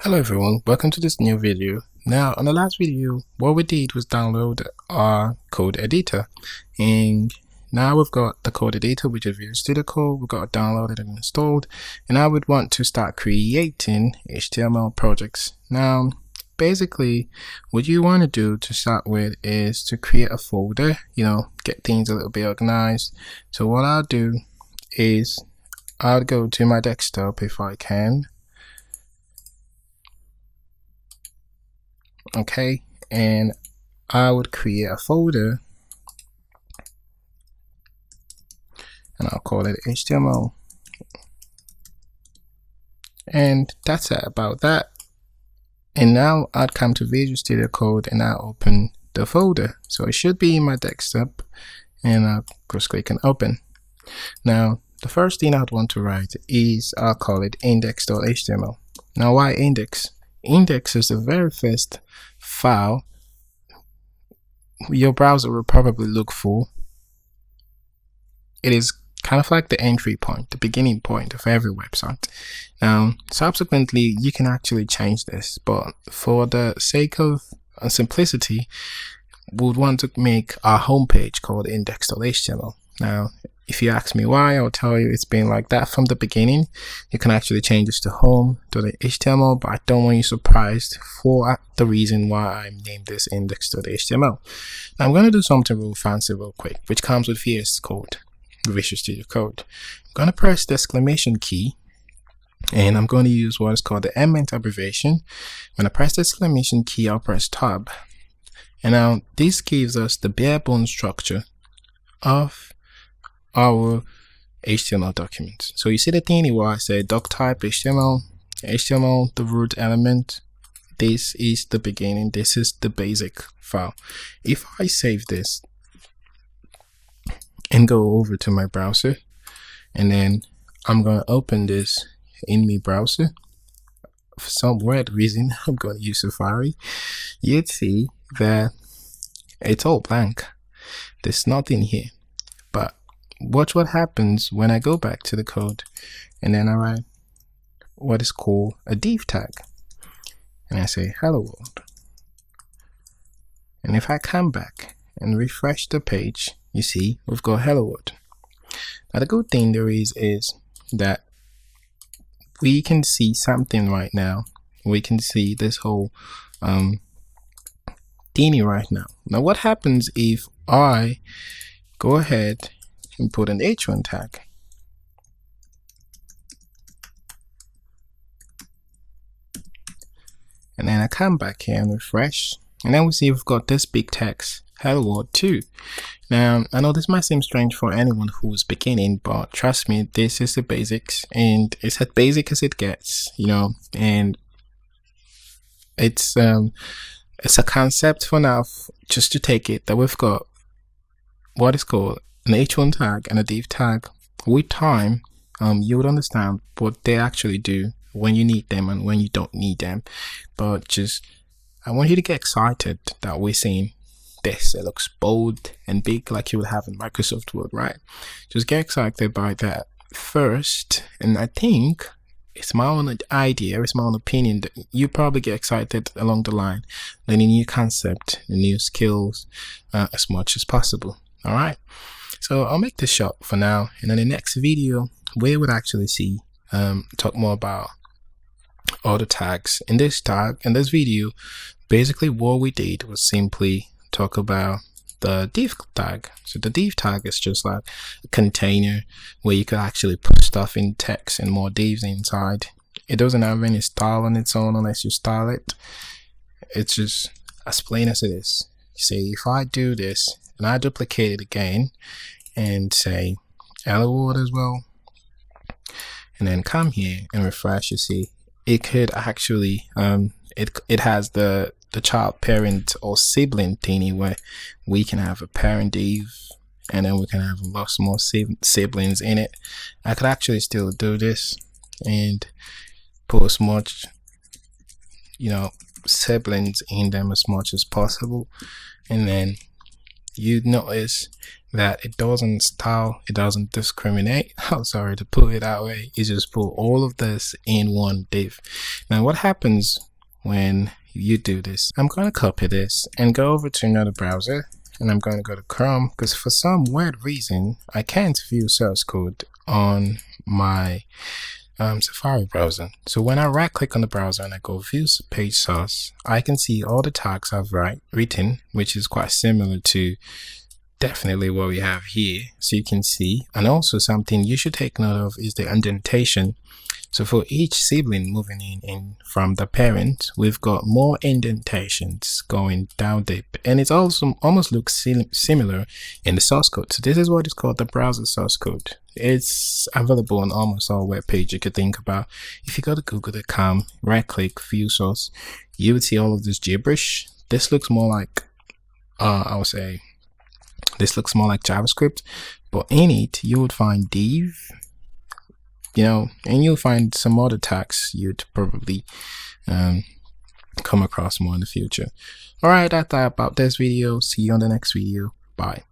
Hello everyone, welcome to this new video. Now on the last video, what we did was download our code editor, and now we've got the code editor, which is Visual Studio Code. We've got it downloaded and installed, and I would want to start creating HTML projects. Now basically what you want to do to start with is to create a folder, get things a little bit organized. So what I'll do is I'll go to my desktop if I can. Okay, and I would create a folder and I'll call it HTML, and that's it about that. And now I'd come to Visual Studio Code and I'll open the folder. So it should be in my desktop, and I'll just click on open. Now the first thing I'd want to write is I'll call it index.html. Now why index? Index is the very first file your browser will probably look for. It is kind of like the entry point, the beginning point of every website. Now subsequently you can actually change this, but for the sake of simplicity we would want to make our homepage called index.html. Now if you ask me why, I'll tell you it's been like that from the beginning. You can actually change this to home.html, but I don't want you surprised for the reason why I named this index.html. Now I'm going to do something real fancy real quick, which comes with VS Code, Visual Studio Code. I'm going to press the exclamation key, and I'm going to use what is called the element abbreviation. When I press the exclamation key, I'll press tab, and now this gives us the bare bones structure of our HTML document. So you see the thing where I say doc type HTML, the root element, this is the beginning, this is the basic file. If I save this and go over to my browser, and then I'm going to open this in my browser, for some weird reason I'm going to use Safari, you'd see that it's all blank. There's nothing here. But watch what happens when I go back to the code and then I write what is called a div tag, and I say hello world. And if I come back and refresh the page, you see we've got hello world. Now the good thing there is that we can see something right now. We can see this whole thingy right now. Now what happens if I go ahead and put an h1 tag? And then I come back here and refresh, and then we see we've got this big text, hello world 2. Now I know this might seem strange for anyone who's beginning, but trust me, this is the basics, and it's as basic as it gets, and it's a concept for now, just to take it, that we've got what is called an h1 tag and a div tag. With time you would understand what they actually do, when you need them and when you don't need them. But just I want you to get excited that we're seeing this. It looks bold and big like you would have in Microsoft Word, right? Just get excited by that first, and I think it's my own idea, it's my own opinion, that you probably get excited along the line, learning new concept, new skills as much as possible. All right, so I'll make this short for now, and in the next video we would actually see talk more about all the tags. In this video, basically what we did was simply talk about the div tag. So the div tag is just like a container where you could actually put stuff in text and more divs inside. It doesn't have any style on its own unless you style it. It's just as plain as it is. Say if I do this and I duplicate it again and say hello world as well, and then come here and refresh, you see it could actually it has the child parent or sibling thingy where we can have a parent div and then we can have lots more siblings in it. I could actually still do this and put as much siblings in them as much as possible, and then you notice that it doesn't style, it doesn't discriminate. I'm sorry to put it that way. It just put all of this in one div. Now what happens when you do this? I'm going to copy this and go over to another browser, and I'm going to go to Chrome, because for some weird reason I can't view source code on my Safari browser. So when I right click on the browser and I go view page source, I can see all the tags I've written, which is quite similar to definitely what we have here. So you can see, and also something you should take note of is the indentation. So for each sibling moving in from the parent, we've got more indentations going down deep, and it also almost looks similar in the source code. So this is what is called the browser source code. It's available on almost all web pages you could think about. If you go to google.com, right click view source, you would see all of this gibberish. This looks more like I would say this looks more like JavaScript, but in it you would find div, you know, and you'll find some other tags you'd probably come across more in the future. All right, that's that about this video. See you on the next video. Bye.